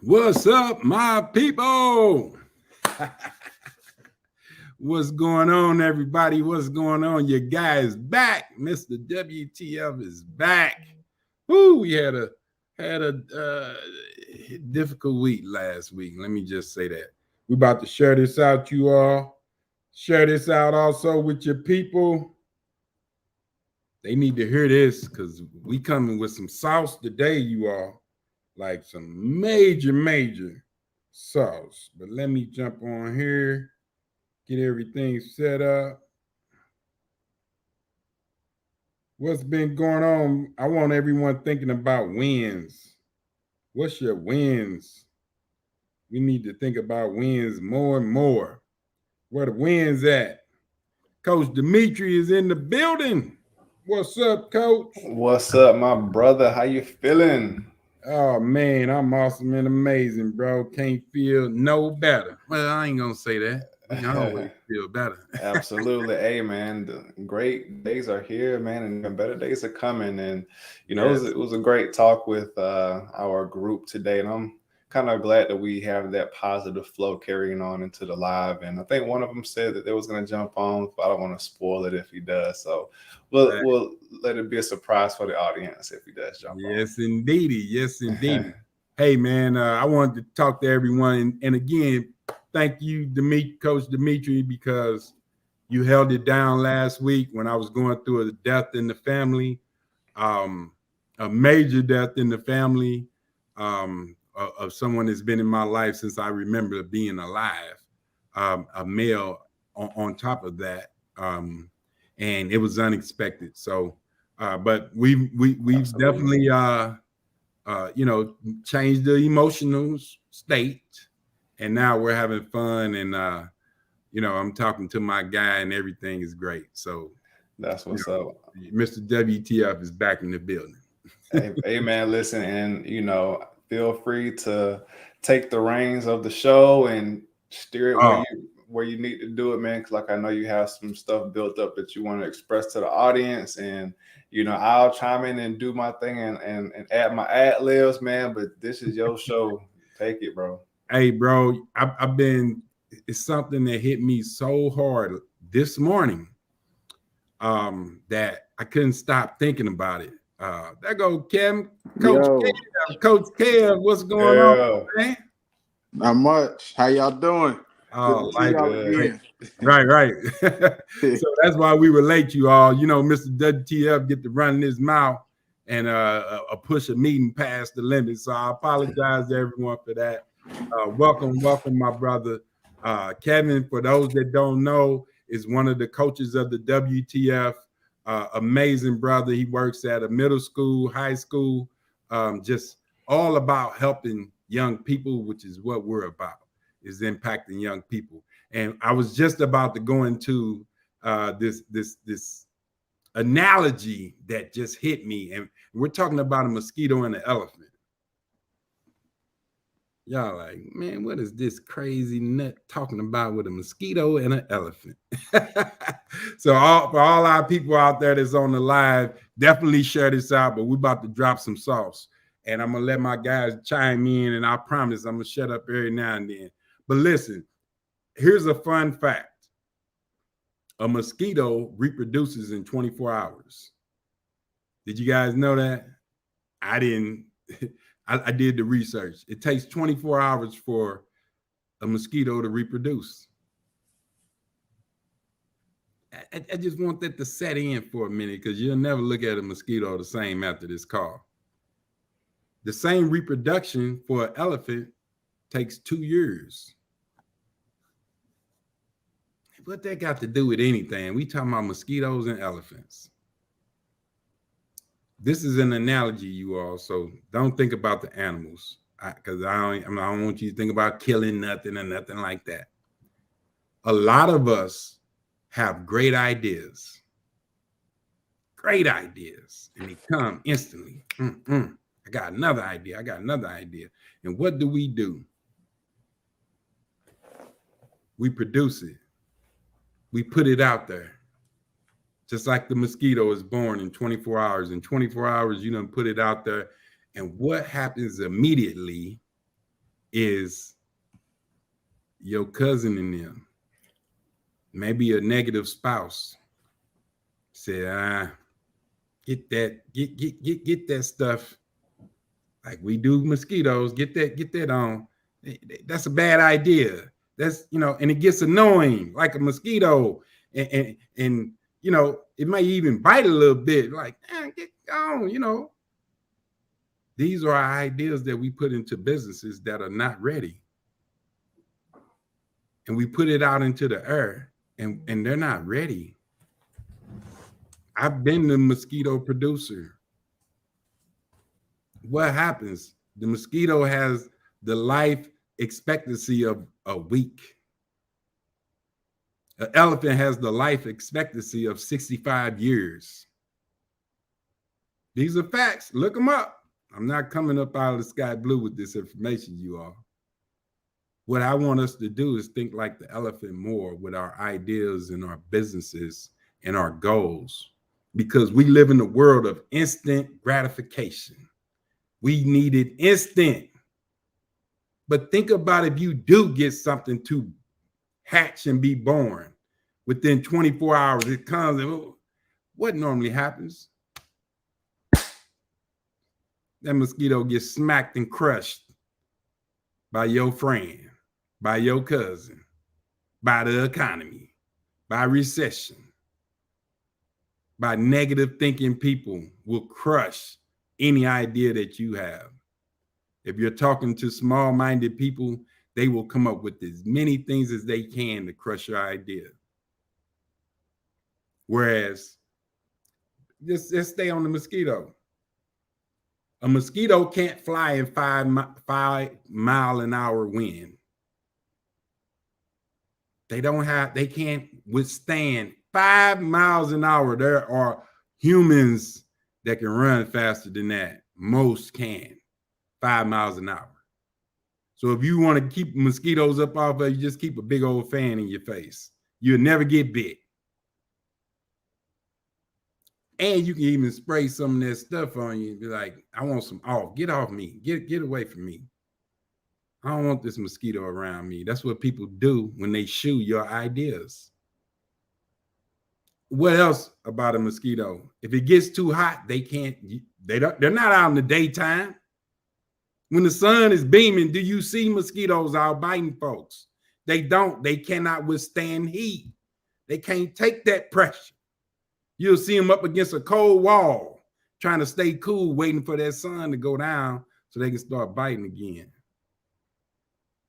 What's up, my people? What's going on, everybody? What's going on? Your guy is back. Mr. WTF is back. Woo, we had a difficult week last week. Let me just say that. We're about to share this out, you all. Share this out also with your people. They need to hear this because we coming with some sauce today, you all. Like some major sauce. But let me jump on here, get everything set up. What's been going on? I want everyone thinking about wins. What's your wins? We need to think about wins more and more. Where the wins at? Coach Dimitri is in the building. What's up, Coach? What's up, my brother? How you feeling? Oh man, I'm awesome and amazing, bro. Can't feel no better. Well, I ain't gonna say that. We can always feel better. Absolutely. Hey, man, the great days are here, man, and even better days are coming. And, Yes. it was a great talk with our group today. And I'm kind of glad that we have that positive flow carrying on into the live. And I think one of them said that they was going to jump on, but I don't want to spoil it if he does. So we'll let it be a surprise for the audience if he does jump Yes, indeedy. Yes, indeedy. Hey, man, I wanted to talk to everyone. And again, thank you, Coach Dimitri, because you held it down last week when I was going through a death in the family, um, a major death in the family of someone that's been in my life since I remember being alive, a male on top of that. And it was unexpected. So, but we've Absolutely. definitely changed the emotional state, and now we're having fun, and I'm talking to my guy, and everything is great. So, That's you what's up. Mr. WTF is back in the building. Hey, man, listen, and feel free to take the reins of the show and steer it Oh, where you need to do it, man. Because like I know you have some stuff built up that you want to express to the audience, and I'll chime in and do my thing and add my ad libs, man. But this is your show. Take it, bro. hey, bro, I've been. It's something that hit me so hard this morning that I couldn't stop thinking about it. There go Kevin, Yo, Coach Kev, what's going on, Yeah, man? not much. How y'all doing? Good to Oh, see like y'all great. again. Right. So that's why we relate you all. Mr. WTF get to run his mouth and push a meeting past the limit. So I apologize to everyone for that. Welcome, my brother. Kevin, for those that don't know, is one of the coaches of the WTF. Amazing brother. He works at a middle school, high school, just all about helping young people, which is what we're about, is impacting young people. And I was just about to go into this analogy that just hit me, and we're talking about a mosquito and an elephant. Y'all like, man, what is this crazy nut talking about with a mosquito and an elephant? So for all our people out there that's on the live, definitely share this out. But we're about to drop some sauce, and I'm gonna let my guys chime in, and I promise I'm gonna shut up every now and then. But listen, here's a fun fact: a mosquito reproduces in 24 hours. Did you guys know that? I didn't. I did the research. It takes 24 hours for a mosquito to reproduce. I just want that to set in for a minute because you'll never look at a mosquito the same after this call. The same reproduction for an elephant takes 2 years. What that got to do with anything? We talking about mosquitoes and elephants. This is an analogy, you all. So don't think about the animals because I don't want you to think about killing nothing or nothing like that. A lot of us have great ideas, and they come instantly. I got another idea. And what do? We produce it. We put it out there. Just like the mosquito is born in 24 hours. In 24 hours, you done put it out there. And what happens immediately is your cousin in them, maybe a negative spouse, said, get that stuff like we do mosquitoes, get that on. That's a bad idea. That's, and it gets annoying like a mosquito, and it may even bite a little bit, like, get on. These are our ideas that we put into businesses that are not ready. And we put it out into the air, and they're not ready. I've been the mosquito producer. What happens? The mosquito has the life expectancy of a week. An elephant has the life expectancy of 65 years. These are facts. Look them up. I'm not coming up out of the sky blue with this information, you all. What I want us to do is think like the elephant more with our ideas and our businesses and our goals, because we live in a world of instant gratification. We need it instant. But think about if you do get something to hatch and be born within 24 hours, it comes, and what normally happens? That mosquito gets smacked and crushed by your friend, by your cousin, by the economy, by recession, by negative thinking people will crush any idea that you have. If you're talking to small-minded people, they will come up with as many things as they can to crush your idea. Whereas, just stay on the mosquito. A mosquito can't fly in 5-mile-an-hour wind. They can't withstand 5 miles an hour. There are humans that can run faster than that. Most can, 5 miles an hour. So if you want to keep mosquitoes up off of you, just keep a big old fan in your face. You'll never get bit. And you can even spray some of that stuff on you and be like, I want some off. Get off me. Get away from me. I don't want this mosquito around me. That's what people do when they shoo your ideas. What else about a mosquito? If it gets too hot, they're not out in the daytime. When the sun is beaming, do you see mosquitoes out biting folks? They don't. They cannot withstand heat. They can't take that pressure. You'll see them up against a cold wall, trying to stay cool, waiting for that sun to go down so they can start biting again.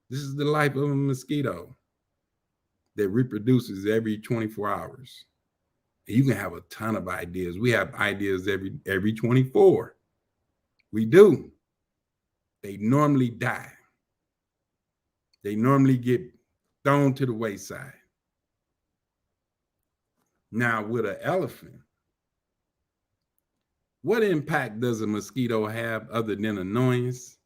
This is the life of a mosquito that reproduces every 24 hours. And you can have a ton of ideas. We have ideas every 24. We do. They normally die. They normally get thrown to the wayside. Now, with an elephant, what impact does a mosquito have other than annoyance?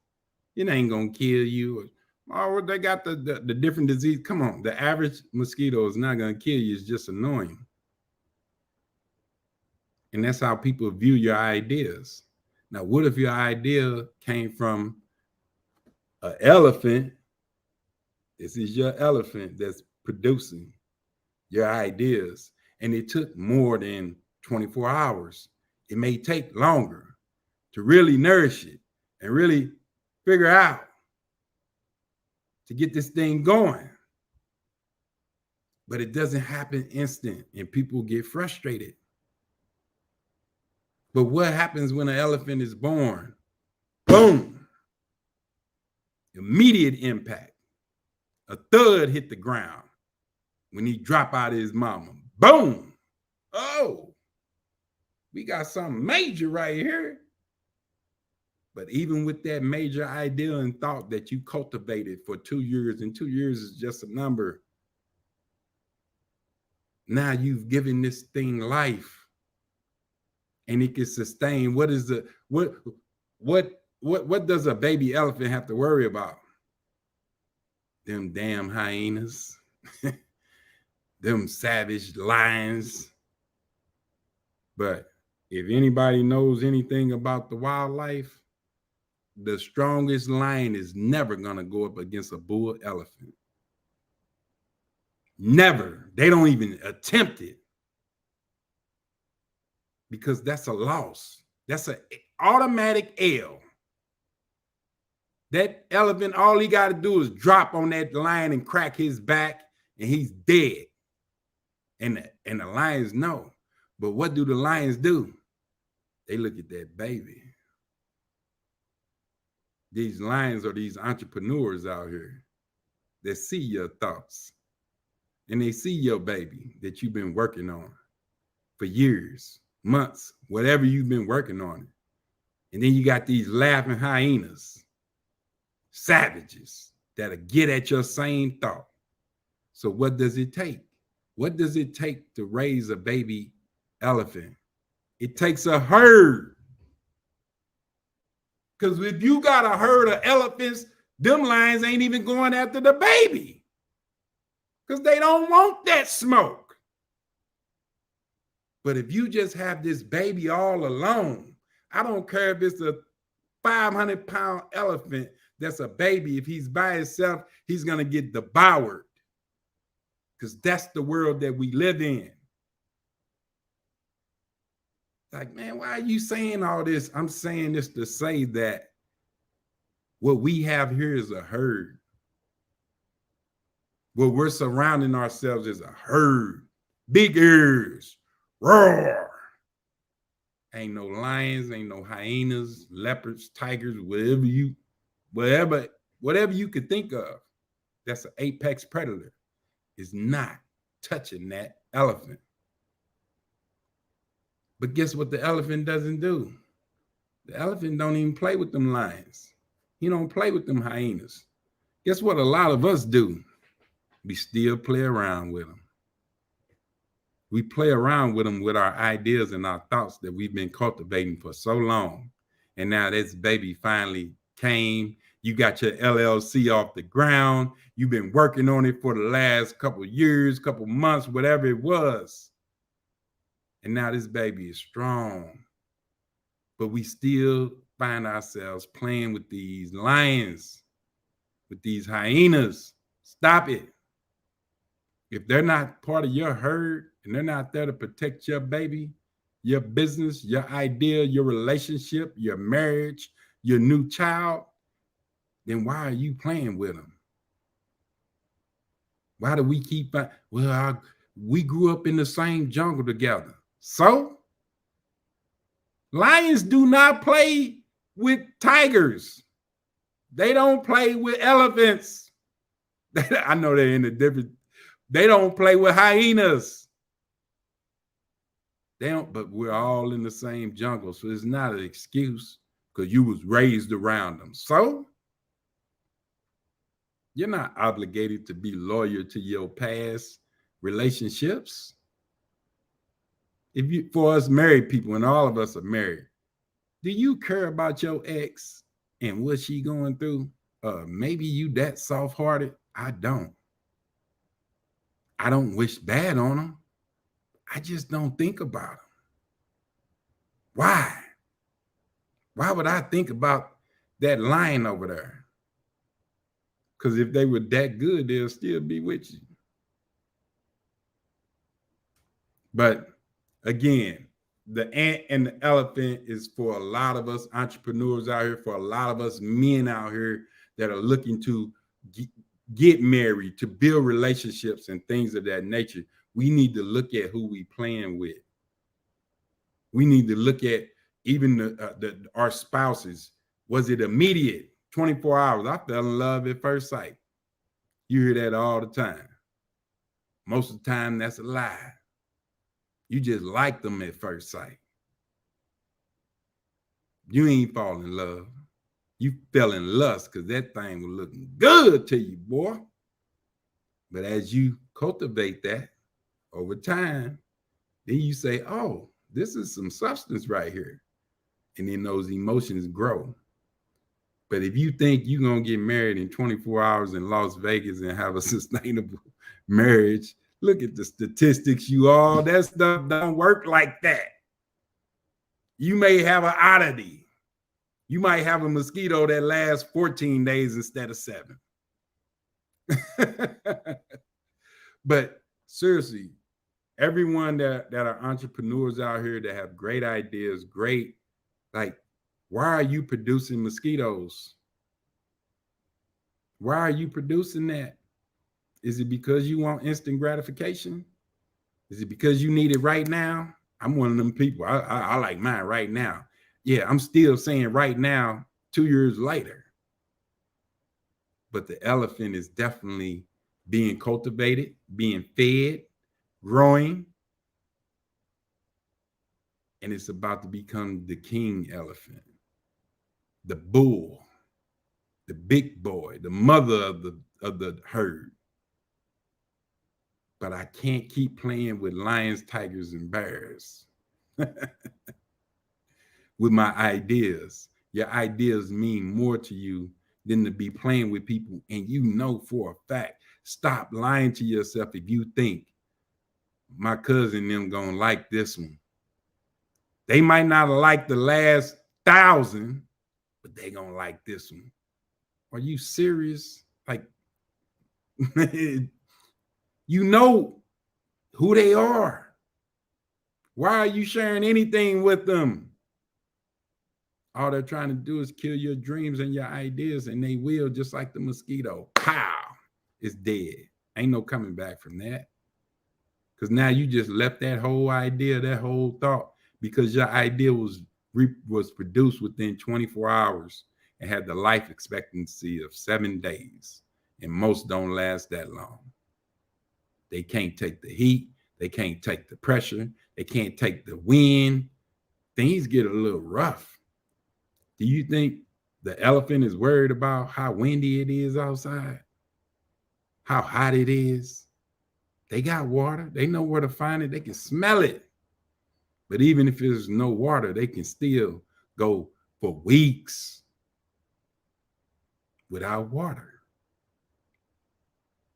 It ain't gonna kill you. Oh, they got the different disease. Come on, the average mosquito is not gonna kill you. It's just annoying. And that's how people view your ideas. Now, what if your idea came from an elephant? This is your elephant that's producing your ideas. And it took more than 24 hours. It may take longer to really nourish it and really figure out to get this thing going. But it doesn't happen instant, and people get frustrated. But what happens when an elephant is born? Boom! Immediate impact. A thud hit the ground when he dropped out of his mama. Boom! Oh, we got something major right here. But even with that major idea and thought that you cultivated for 2 years, and 2 years is just a number, now you've given this thing life, and it can sustain. What does a baby elephant have to worry about? Them damn hyenas. Them savage lions. But if anybody knows anything about the wildlife, the strongest lion is never going to go up against a bull elephant. Never. They don't even attempt it. Because that's a loss. That's an automatic L. That elephant, all he got to do is drop on that lion and crack his back, and he's dead. And the lions know. But what do the lions do? They look at that baby. These lions are these entrepreneurs out here that see your thoughts. And they see your baby that you've been working on for years, months, whatever you've been working on it. And then you got these laughing hyenas, savages that'll get at your same thought. So what does it take? What does it take to raise a baby elephant? It takes a herd. Because if you got a herd of elephants, them lions ain't even going after the baby. Because they don't want that smoke. But if you just have this baby all alone, I don't care if it's a 500-pound elephant that's a baby. If he's by himself, he's going to get devoured. Because that's the world that we live in. Like, man, why are you saying all this? I'm saying this to say that what we have here is a herd. What we're surrounding ourselves is a herd. Big ears. Roar. Ain't no lions, ain't no hyenas, leopards, tigers, whatever you could think of. That's an apex predator. Is not touching that elephant. But guess what the elephant doesn't do? The elephant don't even play with them lions. He don't play with them hyenas. Guess what a lot of us do? We still play around with them. We play around with them with our ideas and our thoughts that we've been cultivating for so long. And now this baby finally came. You got your LLC off the ground. You've been working on it for the last couple of years, couple months, whatever it was. And now this baby is strong. But we still find ourselves playing with these lions, with these hyenas. Stop it. If they're not part of your herd and they're not there to protect your baby, your business, your idea, your relationship, your marriage, your new child, then why are you playing with them? Why do we keep, we grew up in the same jungle together. So, lions do not play with tigers. They don't play with elephants. I know they're in a different, they don't play with hyenas. They don't, but we're all in the same jungle. So it's not an excuse because you was raised around them. So, you're not obligated to be loyal to your past relationships. If you, for us married people, and all of us are married, do you care about your ex and what she going through? Maybe you that soft-hearted. I don't. I don't wish bad on them. I just don't think about them. Why? Why would I think about that lion over there? Because if they were that good, they'll still be with you. But again, the ant and the elephant is for a lot of us entrepreneurs out here, for a lot of us men out here that are looking to get married, to build relationships and things of that nature. We need to look at who we playing with. We need to look at even our spouses. Was it immediate? 24 hours. I fell in love at first sight. You hear that all the time. Most of the time, that's a lie. You just like them at first sight. You ain't fall in love. You fell in lust because that thing was looking good to you, boy. But as you cultivate that over time, then you say, oh, this is some substance right here. And then those emotions grow. But if you think you're going to get married in 24 hours in Las Vegas and have a sustainable marriage, look at the statistics, you all. That stuff don't work like that. You may have an oddity. You might have a mosquito that lasts 14 days instead of 7. But seriously, everyone that are entrepreneurs out here that have great ideas, like, why are you producing mosquitoes? Why are you producing that? Is it because you want instant gratification? Is it because you need it right now? I'm one of them people. I like mine right now. Yeah, I'm still saying right now, 2 years later. But the elephant is definitely being cultivated, being fed, growing. And it's about to become the king elephant, the bull, the big boy, the mother of the herd. But I can't keep playing with lions, tigers, and bears with my ideas. Your ideas mean more to you than to be playing with people. And you know for a fact, stop lying to yourself if you think my cousin them gonna like this one. They might not like the last 1,000, but they gonna like this one. Are you serious? Like, you know who they are. Why are you sharing anything with them? All they're trying to do is kill your dreams and your ideas, and they will, just like the mosquito. Pow! It's dead. Ain't no coming back from that. Because now you just left that whole idea, that whole thought, because your idea was produced within 24 hours and had the life expectancy of 7 days. And most don't last that long. They can't take the heat. They can't take the pressure. They can't take the wind. Things get a little rough. Do you think the elephant is worried about how windy it is outside? How hot it is? They got water. They know where to find it. They can smell it. But even if there's no water, they can still go for weeks without water.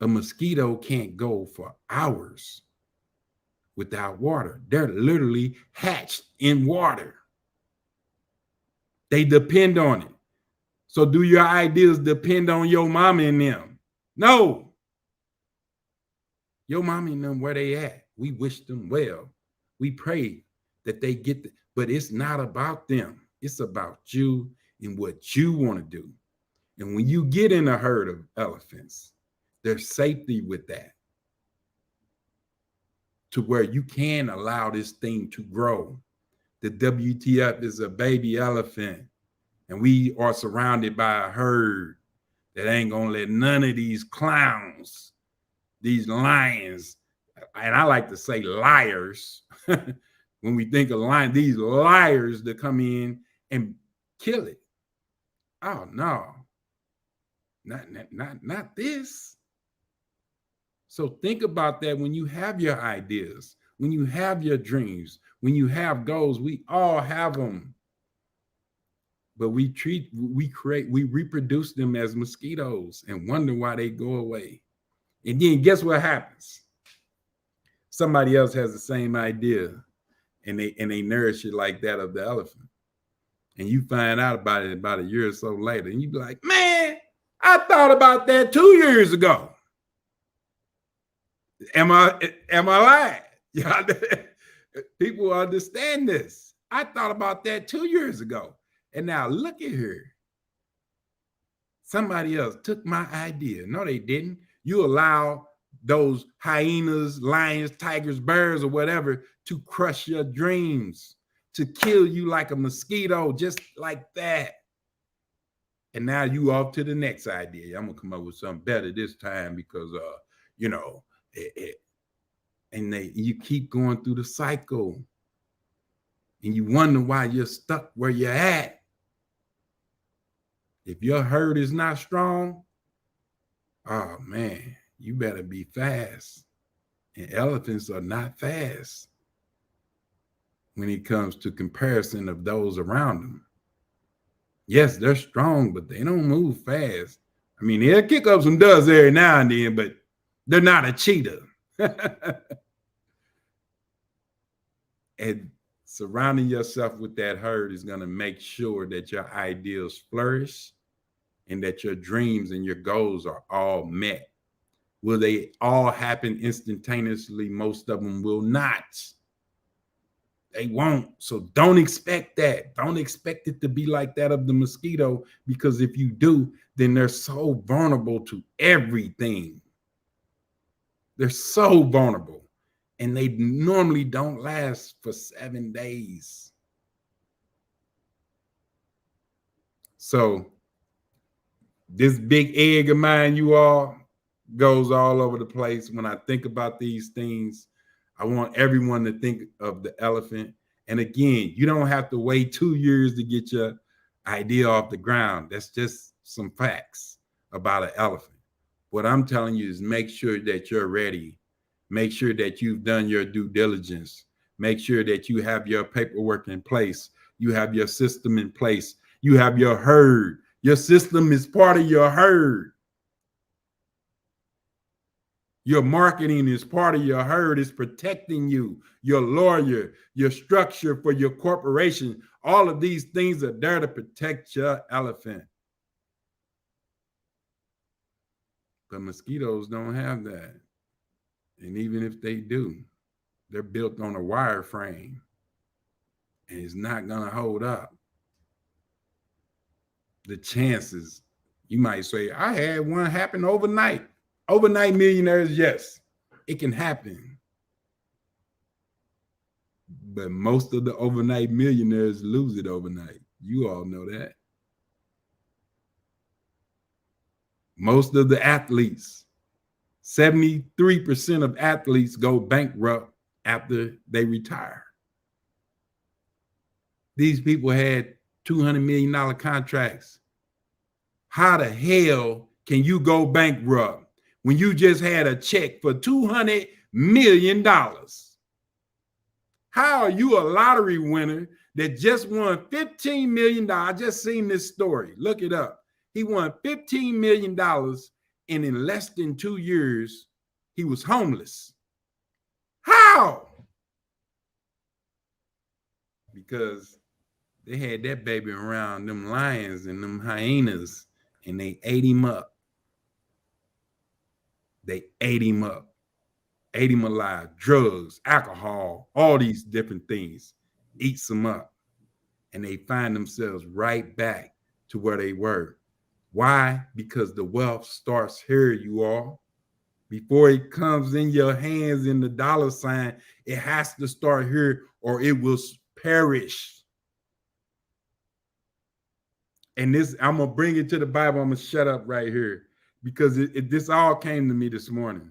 A mosquito can't go for hours without water. They're literally hatched in water. They depend on it. So do your ideas depend on your mama and them? No. Your mama and them, where they at? We wish them well. We pray that they get but it's not about them. It's about you and what you want to do. And when you get in a herd of elephants, there's safety with that, to where you can allow this thing to grow. The WTF is a baby elephant, and we are surrounded by a herd that ain't gonna let none of these clowns, these lions, and I like to say liars, when we think of lions, these liars that come in and kill it. Oh no, not this. So think about that when you have your ideas, when you have your dreams, when you have goals. We all have them. But we reproduce them as mosquitoes and wonder why they go away. And then guess what happens? Somebody else has the same idea and they nourish it like that of the elephant. And you find out about it about a year or so later, and you be like, man, I thought about that 2 years ago. Am I lying? Yeah, people understand this. I thought about that 2 years ago. And now look at her. Somebody else took my idea. No, they didn't. You allow those hyenas, lions, tigers, bears, or whatever to crush your dreams, to kill you like a mosquito, just like that. And now you off to the next idea. I'm gonna come up with something better this time because and you keep going through the cycle, and you wonder why you're stuck where you're at. If your herd is not strong, oh man, you better be fast. And elephants are not fast when it comes to comparison of those around them. Yes, they're strong, but they don't move fast. I mean, they'll kick up some dust every now and then, but they're not a cheetah. And Surrounding yourself with that herd is going to make sure that your ideals flourish and that your dreams and your goals are all met. Will they all happen instantaneously? Most of them will not. They won't. So don't expect that. Don't expect it to be like that of the mosquito, because if you do, then they're so vulnerable to everything. They're so vulnerable. And they normally don't last for 7 days. So this big egg of mine, you all, goes all over the place. When I think about these things, I want everyone to think of the elephant. And again, you don't have to wait 2 years to get your idea off the ground. That's just some facts about an elephant. What I'm telling you is make sure that you're ready. Make sure that you've done your due diligence. Make sure that you have your paperwork in place. You have your system in place. You have your herd. Your system is part of your herd. Your marketing is part of your herd. It's protecting you, your lawyer, your structure for your corporation. All of these things are there to protect your elephant. But mosquitoes don't have that. And even if they do, they're built on a wire frame and it's not going to hold up. The chances, you might say, I had one happen overnight. Overnight millionaires, yes, it can happen. But most of the overnight millionaires lose it overnight. You all know that. Most of the athletes, 73% of athletes go bankrupt after they retire. These people had $200 million contracts. How the hell can you go bankrupt when you just had a check for $200 million? How are you a lottery winner that just won $15 million? I just seen this story. Look it up. He won $15 million, and in less than 2 years, he was homeless. How? Because they had that baby around them lions and them hyenas, and they ate him up. They ate him up, ate him alive. Drugs, alcohol, all these different things eats them up. And they find themselves right back to where they were. Why? Because the wealth starts here, you all. Before it comes in your hands in the dollar sign, it has to start here or it will perish. And this, I'm going to bring it to the Bible. I'm going to shut up right here because this all came to me this morning.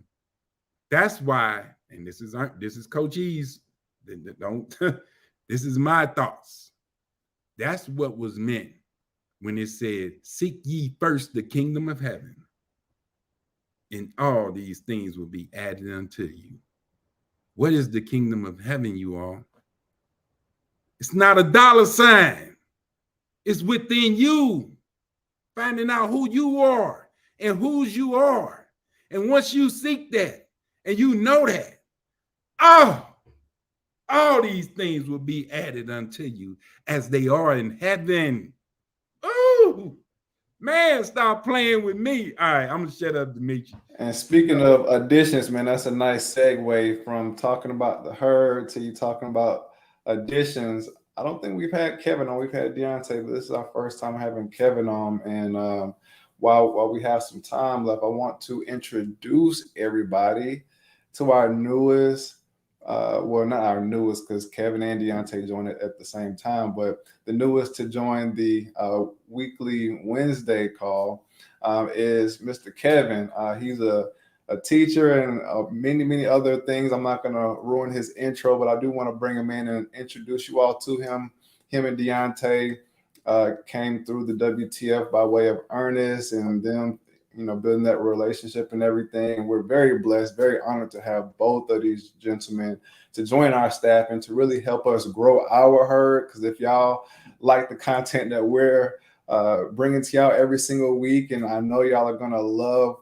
That's why, and this is Coach E's, don't, this is my thoughts. That's what was meant when it said, seek ye first the kingdom of heaven, and all these things will be added unto you. What is the kingdom of heaven, you all? It's not a dollar sign. It's within you, finding out who you are and whose you are. And once you seek that and you know that, all these things will be added unto you as they are in heaven. Ooh, man, stop playing with me. All right, I'm going to shut up, Demetri. And speaking of additions, man, that's a nice segue from talking about the herd to you talking about additions. I don't think we've had Kevin on. We've had Deontay, but this is our first time having Kevin on. And while we have some time left, I want to introduce everybody to our newest, well, not our newest, because Kevin and Deontay joined it at the same time, but the newest to join the weekly Wednesday call is Mr. Kevin. He's a teacher and many other things. I'm not going to ruin his intro, but I do want to bring him in and introduce you all to him. Him and Deontay came through the WTF by way of Ernest and them, building that relationship and everything. And we're very blessed, very honored to have both of these gentlemen to join our staff and to really help us grow our herd. Because if y'all like the content that we're bringing to y'all every single week, and I know y'all are going to love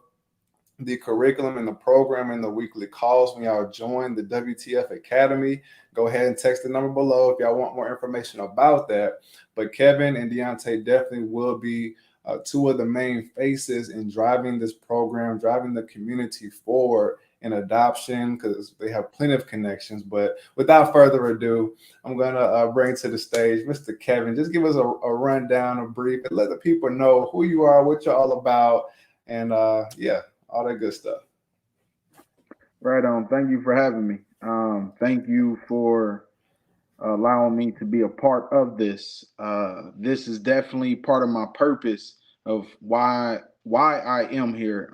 the curriculum and the program and the weekly calls when y'all join the WTF Academy. Go ahead and text the number below if y'all want more information about that. But Kevin and Deontay definitely will be two of the main faces in driving this program, driving the community forward in adoption, because they have plenty of connections. But without further ado, I'm going to bring to the stage Mr. Kevin. Just give us a rundown, a brief, and let the people know who you are, what you're all about, and yeah, all that good stuff. Right on. Thank you for having me. Thank you for allowing me to be a part of this. This is definitely part of my purpose of why I am here,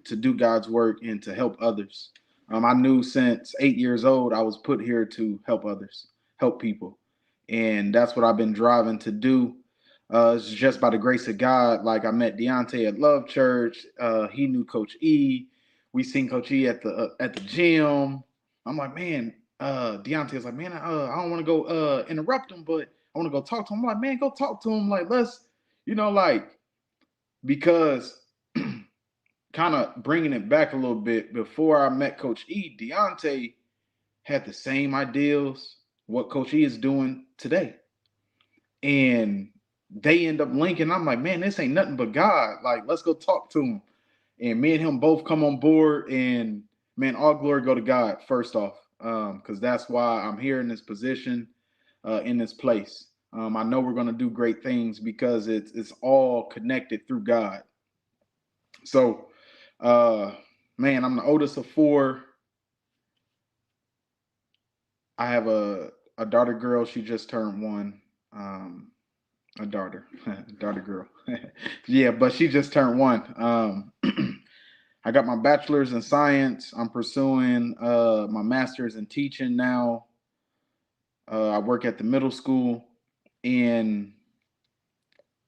to do God's work and to help others. I knew since 8 years old I was put here to help others, help people, and that's what I've been driving to do. It's just by the grace of God. Like, I met Deontay at Love Church. He knew Coach E. We seen Coach E at the gym. I'm like, man, Deontay was like, man, I don't want to go interrupt him, but I want to go talk to him. I'm like, man, go talk to him. Like, let's, like, because kind of bringing it back a little bit, before I met Coach E, Deontay had the same ideals what Coach E is doing today. And they end up linking. I'm like, man, this ain't nothing but God. Like, let's go talk to him. And me and him both come on board, and man, all glory go to God first off, because that's why I'm here in this position, in this place. I know we're going to do great things because it's all connected through God. So, man, I'm the oldest of four. I have a daughter girl. She just turned one. A daughter girl. Yeah, but she just turned one. I got my bachelor's in science. I'm pursuing my master's in teaching now. I work at the middle school, and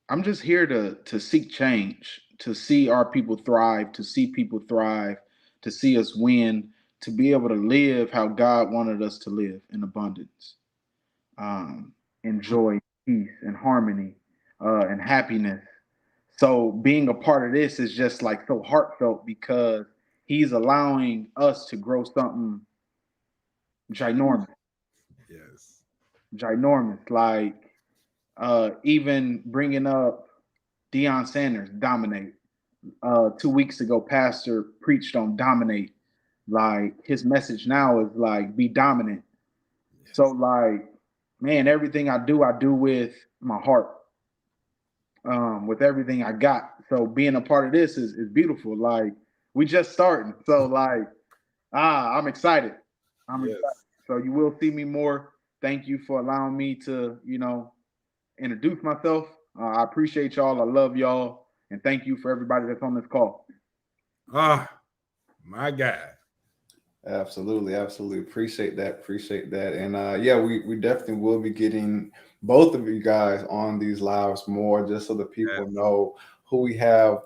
I'm just here to seek change, to see our people thrive, to see people thrive, to see us win, to be able to live how God wanted us to live in abundance, in joy, peace, and harmony, and happiness. So being a part of this is just like so heartfelt, because he's allowing us to grow something ginormous. Yes. Ginormous. Like, even bringing up Deion Sanders, dominate. 2 weeks ago, Pastor preached on dominate. Like, his message now is like, be dominant. Yes. So, like, man, everything I do with my heart, with everything I got. So being a part of this is beautiful. Like, we just starting. So, like, I'm excited. I'm excited. So you will see me more. Thank you for allowing me to, introduce myself. I appreciate y'all. I love y'all. And thank you for everybody that's on this call. My God. Absolutely. Appreciate that. And yeah, we definitely will be getting both of you guys on these lives more, just so that people know who we have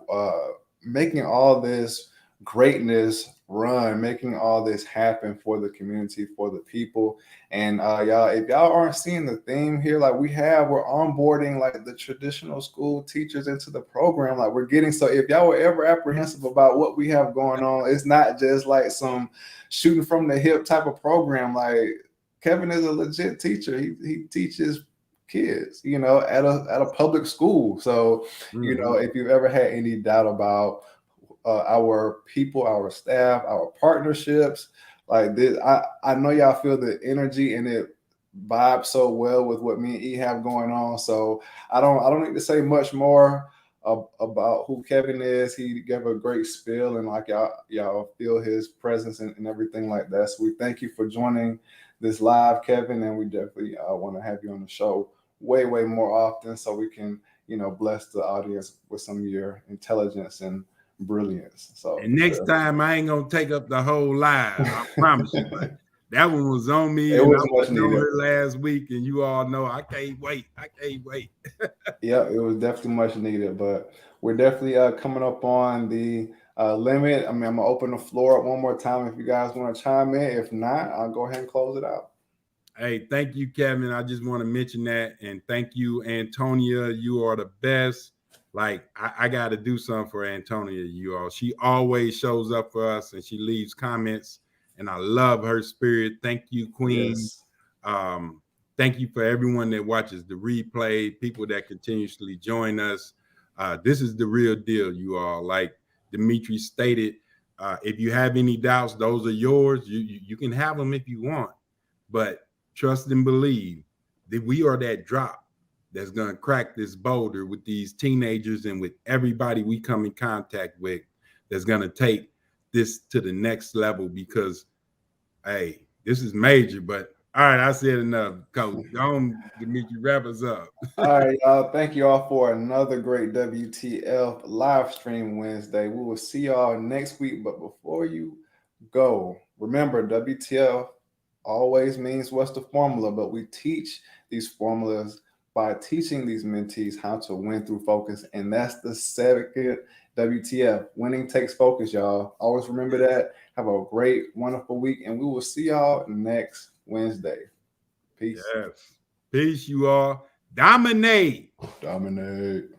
making all this greatness run, making all this happen for the community, for the people. And y'all, if y'all aren't seeing the theme here, like we're onboarding like the traditional school teachers into the program. Like, we're getting, so if y'all were ever apprehensive about what we have going on, it's not just like some shooting from the hip type of program. Like, Kevin is a legit teacher. He teaches kids, at a public school. So, if you've ever had any doubt about our people, our staff, our partnerships, like this, I know y'all feel the energy, and it vibes so well with what me and E have going on. So I don't need to say much more about who Kevin is. He gave a great spiel, and like y'all feel his presence and everything like that. So we thank you for joining this live, Kevin, and we definitely want to have you on the show way more often, so we can bless the audience with some of your intelligence and brilliance. So, and next time I ain't gonna take up the whole live, I promise you. But that one was on me. It was much needed. Last week, and you all know I can't wait. Yeah, it was definitely much needed. But we're definitely coming up on the limit. I mean, I'm gonna open the floor up one more time if you guys want to chime in. If not, I'll go ahead and close it out. Hey, thank you, Kevin. I just want to mention that, and thank you, Antonia. You are the best. like I got to do something for Antonia, you all. She always shows up for us and she leaves comments, and I love her spirit. Thank you, Queen. Yes. Thank you for everyone that watches the replay, people that continuously join us. This is the real deal, you all. Like Dimitri stated, if you have any doubts, those are yours. You can have them if you want, but trust and believe that we are that drop that's going to crack this boulder with these teenagers and with everybody we come in contact with, that's going to take this to the next level. Because, hey, this is major. But all right, I said enough. Coach, don't Dimitri, wrap us up. All right, y'all. Thank you all for another great WTF live stream Wednesday. We will see y'all next week. But before you go, remember, WTF always means what's the formula, but we teach these formulas by teaching these mentees how to win through focus. And that's the second WTF. Winning takes focus, y'all. Always remember that. Have a great, wonderful week, and we will see y'all next Wednesday. Peace. Yes. Peace, you all. Dominate. Dominate.